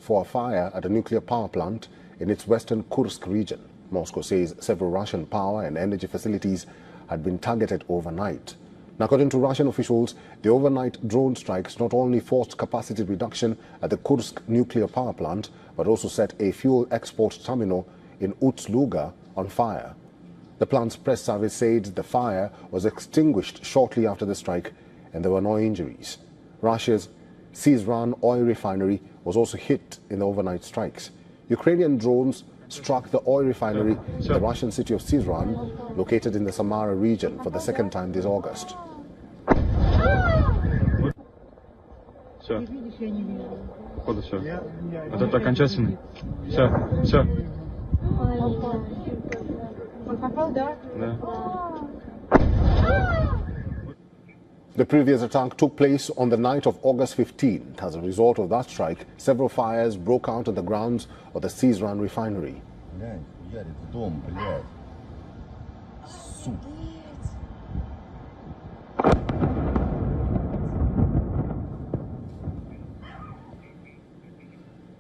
for a fire at a nuclear power plant in its western Kursk region. Moscow says several Russian power and energy facilities had been targeted overnight. Now, according to Russian officials, the overnight drone strikes not only forced capacity reduction at the Kursk nuclear power plant, but also set a fuel export terminal in Ust-Luga on fire. The plant's press service said the fire was extinguished shortly after the strike and there were no injuries. Russia's Sirens oil refinery was also hit in the overnight strikes. Ukrainian drones struck the oil refinery in the Russian city of Sirens, located in the Samara region, for the second time this August. The previous attack took place on the night of August 15th. As a result of that strike, several fires broke out on the grounds of the Sirens refinery.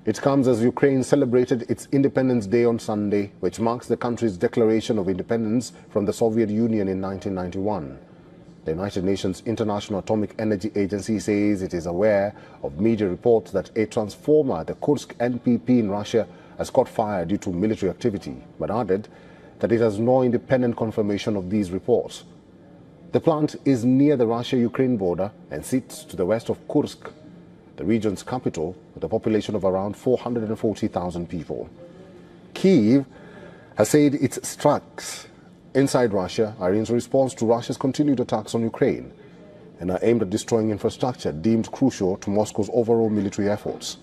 It comes as Ukraine celebrated its Independence Day on Sunday, which marks the country's declaration of independence from the Soviet Union in 1991. The United Nations International Atomic Energy Agency says it is aware of media reports that a transformer at the Kursk NPP in Russia has caught fire due to military activity, but added that it has no independent confirmation of these reports. The plant is near the Russia-Ukraine border and sits to the west of Kursk, the region's capital, with a population of around 440,000 people. Kyiv has said its strikes inside Russia are in response to Russia's continued attacks on Ukraine and are aimed at destroying infrastructure deemed crucial to Moscow's overall military efforts.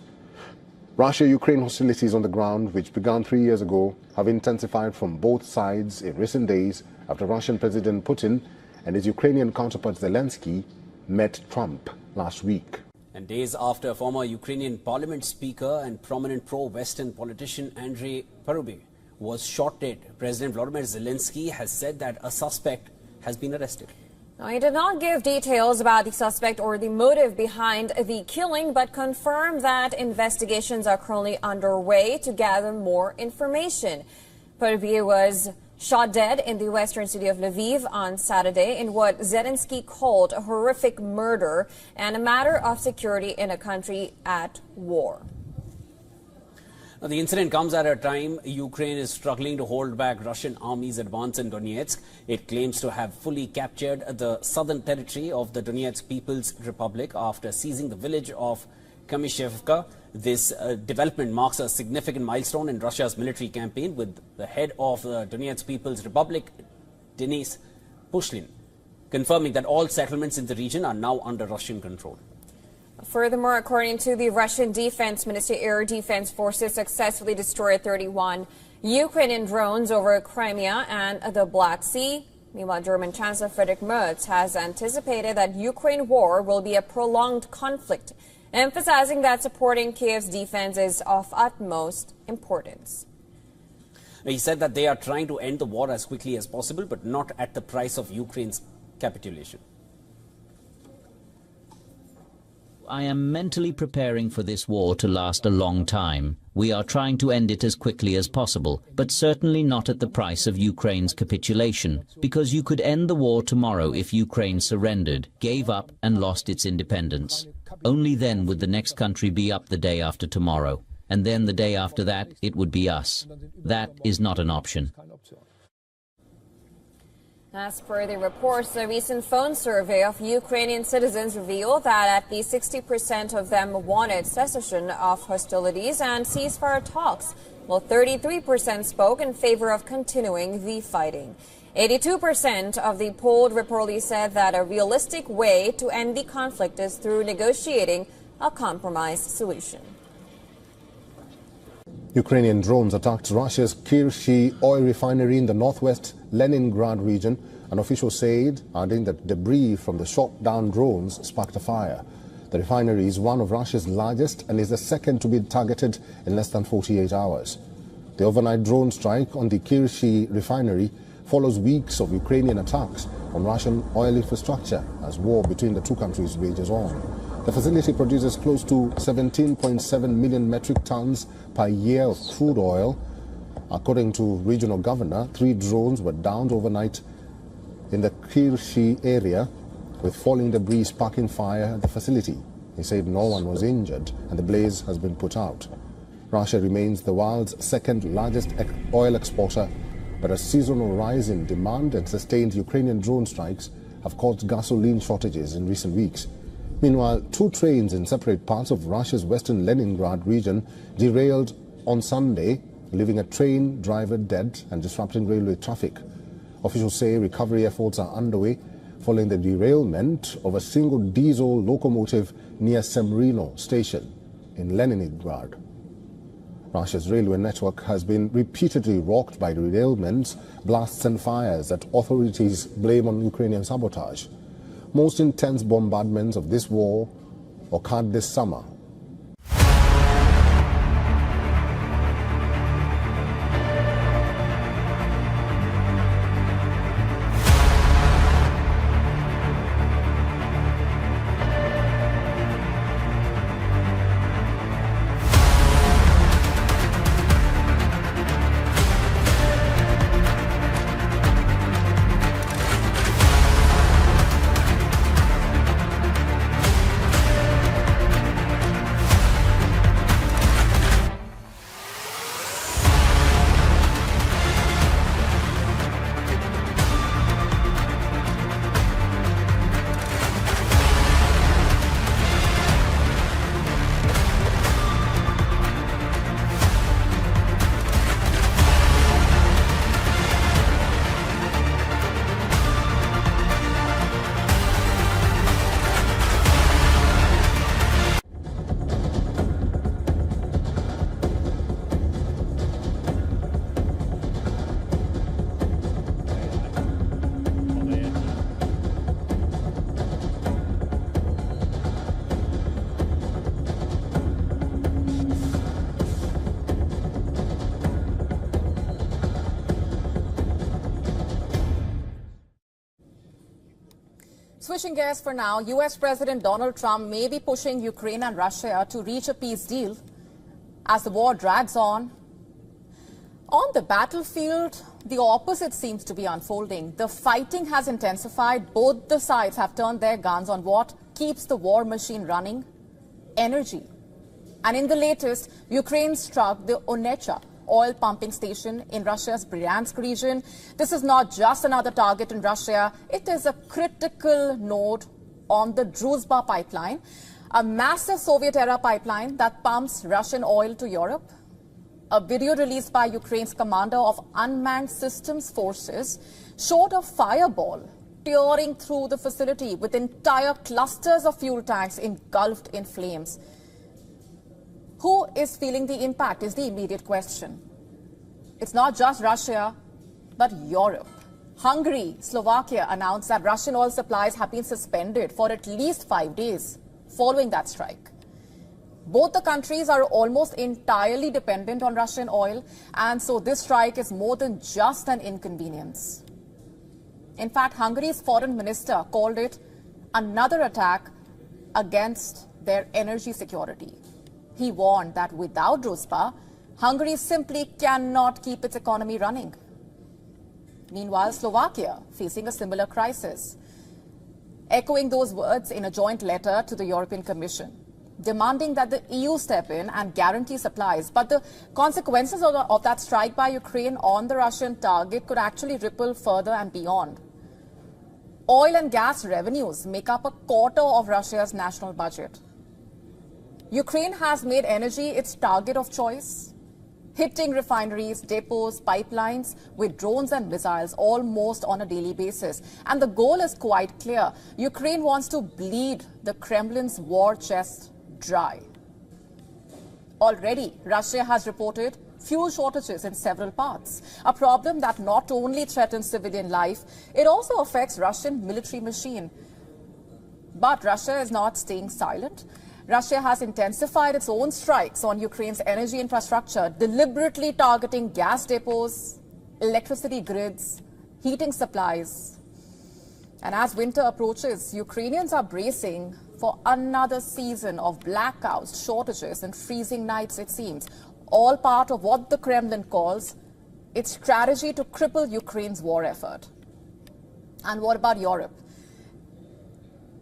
Russia-Ukraine hostilities on the ground, which began 3 years ago, have intensified from both sides in recent days after Russian President Putin and his Ukrainian counterpart Zelensky met Trump last week. And days after former Ukrainian parliament speaker and prominent pro-Western politician Andrei Parubiy was shot dead, President Volodymyr Zelensky has said that a suspect has been arrested. Now, he did not give details about the suspect or the motive behind the killing, but confirmed that investigations are currently underway to gather more information. Parubiy was shot dead in the western city of Lviv on Saturday in what Zelensky called a horrific murder and a matter of security in a country at war. Now, the incident comes at a time Ukraine is struggling to hold back Russian army's advance in Donetsk. It claims to have fully captured the southern territory of the Donetsk People's Republic after seizing the village of Kamishevka. This development marks a significant milestone in Russia's military campaign, with the head of the Donetsk People's Republic, Denis Pushlin, confirming that all settlements in the region are now under Russian control. Furthermore, according to the Russian Defense Ministry, air defense forces successfully destroyed 31 Ukrainian drones over Crimea and the Black Sea. Meanwhile, German Chancellor Friedrich Merz has anticipated that Ukraine war will be a prolonged conflict, emphasizing that supporting Kyiv's defense is of utmost importance. He said that they are trying to end the war as quickly as possible, but not at the price of Ukraine's capitulation. I am mentally preparing for this war to last a long time. We are trying to end it as quickly as possible, but certainly not at the price of Ukraine's capitulation, because you could end the war tomorrow if Ukraine surrendered, gave up and lost its independence. Only then would the next country be up the day after tomorrow, and then the day after that it would be us. That is not an option. As per the reports, a recent phone survey of Ukrainian citizens revealed that at least 60% of them wanted cessation of hostilities and ceasefire talks, while 33% spoke in favor of continuing the fighting. 82% of the polled reportedly said that a realistic way to end the conflict is through negotiating a compromise solution. Ukrainian drones attacked Russia's Kyiv oil refinery in the northwest Leningrad region, and officials said, adding that debris from the shot-down drones sparked a fire. The refinery is one of Russia's largest and is the second to be targeted in less than 48 hours. The overnight drone strike on the Kyiv refinery follows weeks of Ukrainian attacks on Russian oil infrastructure as war between the two countries rages on. The facility produces close to 17.7 million metric tons per year of crude oil. According to regional governor, 3 drones were downed overnight in the Kyiv area, with falling debris sparking fire at the facility. He said no one was injured and the blaze has been put out. Russia remains the world's second largest oil exporter, but a seasonal rise in demand and sustained Ukrainian drone strikes have caused gasoline shortages in recent weeks. Meanwhile, 2 trains in separate parts of Russia's western Leningrad region derailed on Sunday, leaving a train driver dead and disrupting railway traffic. Officials say recovery efforts are underway following the derailment of a single diesel locomotive near Semrino station in Leningrad. Russia's railway network has been repeatedly rocked by derailments, blasts and fires that authorities blame on Ukrainian sabotage. Most intense bombardments of this war occurred this summer. Switching gears for now, U.S. President Donald Trump may be pushing Ukraine and Russia to reach a peace deal as the war drags on. On the battlefield, the opposite seems to be unfolding. The fighting has intensified. Both the sides have turned their guns on what keeps the war machine running: energy. And in the latest, Ukraine struck the Onecha oil pumping station in Russia's Bryansk region. This is not just another target in Russia. It is a critical node on the Druzhba pipeline, a massive Soviet-era pipeline that pumps Russian oil to Europe. A video released by Ukraine's commander of unmanned systems forces showed a fireball tearing through the facility with entire clusters of fuel tanks engulfed in flames. Who is feeling the impact is the immediate question. It's not just Russia, but Europe. Hungary, Slovakia announced that Russian oil supplies have been suspended for at least 5 days following that strike. Both the countries are almost entirely dependent on Russian oil, and so this strike is more than just an inconvenience. In fact, Hungary's foreign minister called it another attack against their energy security. He warned that without Druzhba, Hungary simply cannot keep its economy running. Meanwhile, Slovakia facing a similar crisis, echoing those words in a joint letter to the European Commission, demanding that the EU step in and guarantee supplies. But the consequences of that strike by Ukraine on the Russian target could actually ripple further and beyond. Oil and gas revenues make up a quarter of Russia's national budget. Ukraine has made energy its target of choice, hitting refineries, depots, pipelines with drones and missiles almost on a daily basis. And the goal is quite clear. Ukraine wants to bleed the Kremlin's war chest dry. Already, Russia has reported fuel shortages in several parts, a problem that not only threatens civilian life, it also affects Russian military machine. But Russia is not staying silent. Russia has intensified its own strikes on Ukraine's energy infrastructure, deliberately targeting gas depots, electricity grids, heating supplies. And as winter approaches, Ukrainians are bracing for another season of blackouts, shortages and freezing nights, it seems. All part of what the Kremlin calls its strategy to cripple Ukraine's war effort. And what about Europe?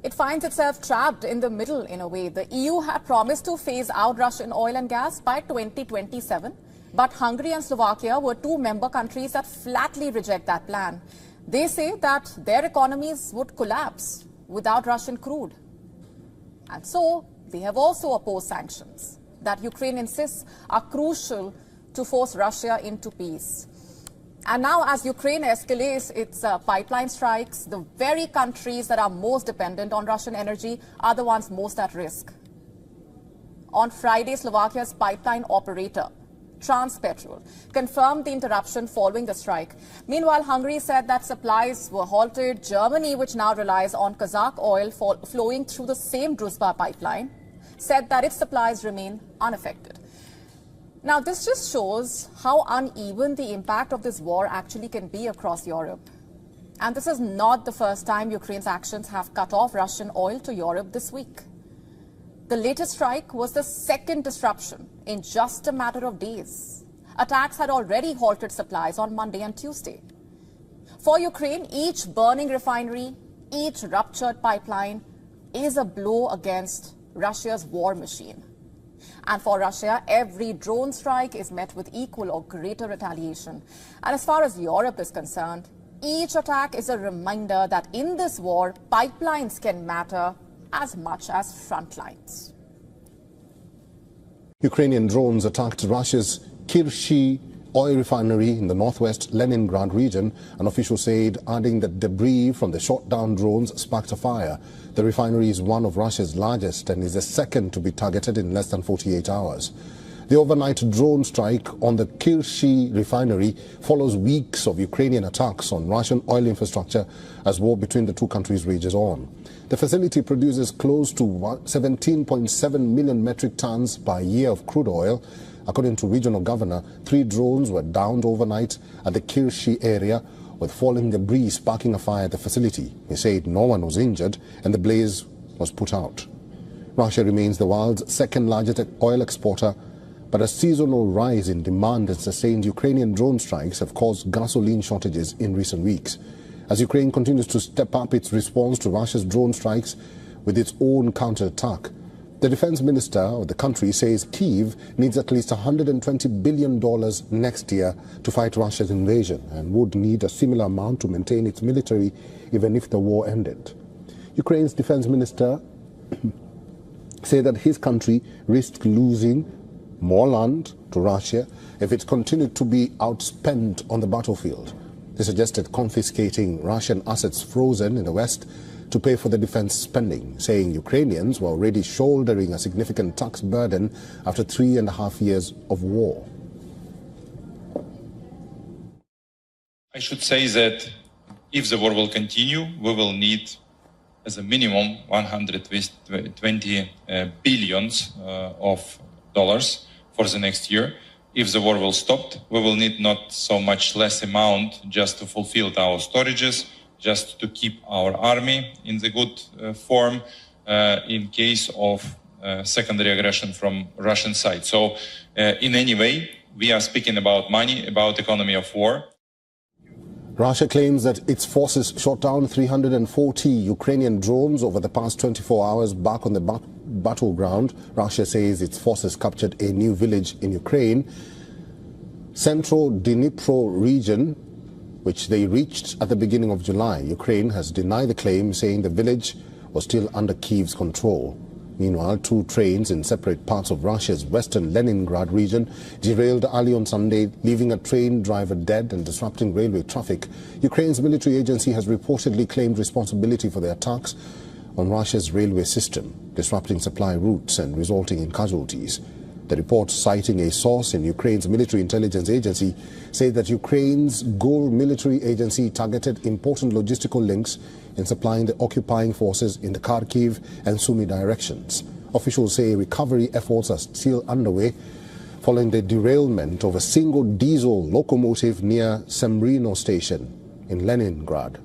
It finds itself trapped in the middle in a way. The EU had promised to phase out Russian oil and gas by 2027, but Hungary and Slovakia were two member countries that flatly reject that plan. They say that their economies would collapse without Russian crude. And so they have also opposed sanctions that Ukraine insists are crucial to force Russia into peace. And now, as Ukraine escalates its pipeline strikes, the very countries that are most dependent on Russian energy are the ones most at risk. On Friday, Slovakia's pipeline operator, Transpetrol, confirmed the interruption following the strike. Meanwhile, Hungary said that supplies were halted. Germany, which now relies on Kazakh oil flowing through the same Druzhba pipeline, said that its supplies remain unaffected. Now, this just shows how uneven the impact of this war actually can be across Europe. And this is not the first time Ukraine's actions have cut off Russian oil to Europe this week. The latest strike was the second disruption in just a matter of days. Attacks had already halted supplies on Monday and Tuesday. For Ukraine, each burning refinery, each ruptured pipeline is a blow against Russia's war machine. And for Russia, every drone strike is met with equal or greater retaliation. And as far as Europe is concerned, each attack is a reminder that in this war, pipelines can matter as much as front lines. Ukrainian drones attacked Russia's Kyiv oil refinery in the northwest Leningrad region, and officials said, adding that debris from the shot-down drones sparked a fire. The refinery is one of Russia's largest and is the second to be targeted in less than 48 hours. The overnight drone strike on the Kyiv refinery follows weeks of Ukrainian attacks on Russian oil infrastructure as war between the two countries rages on. The facility produces close to 17.7 million metric tons per year of crude oil. According to regional governor, 3 drones were downed overnight at the Kyiv area, with falling debris sparking a fire at the facility. He said no one was injured and the blaze was put out. Russia remains the world's second largest oil exporter, but a seasonal rise in demand and sustained Ukrainian drone strikes have caused gasoline shortages in recent weeks. As Ukraine continues to step up its response to Russia's drone strikes with its own counterattack, the defense minister of the country says Kyiv needs at least $120 billion next year to fight Russia's invasion and would need a similar amount to maintain its military even if the war ended. Ukraine's defense minister said that his country risked losing more land to Russia if it continued to be outspent on the battlefield. They suggested confiscating Russian assets frozen in the West to pay for the defense spending, saying Ukrainians were already shouldering a significant tax burden after 3.5 years of war. I should say that if the war will continue, we will need as a minimum 120 billions of dollars for the next year. If the war will stop, we will need not so much less amount just to fulfill our storages, just to keep our army in the good form in case of secondary aggression from Russian side. So in any way, we are speaking about money, about economy of war. Russia claims that its forces shot down 340 Ukrainian drones over the past 24 hours back on the battleground. Russia says its forces captured a new village in Ukraine, central Dnipro region, which they reached at the beginning of July. Ukraine has denied the claim, saying the village was still under Kyiv's control. Meanwhile, 2 trains in separate parts of Russia's western Leningrad region derailed early on Sunday, leaving a train driver dead and disrupting railway traffic. Ukraine's military agency has reportedly claimed responsibility for the attacks on Russia's railway system, disrupting supply routes and resulting in casualties. The report, citing a source in Ukraine's military intelligence agency, said that Ukraine's Gol military agency targeted important logistical links in supplying the occupying forces in the Kharkiv and Sumy directions. Officials say recovery efforts are still underway following the derailment of a single diesel locomotive near Semrino station in Leningrad.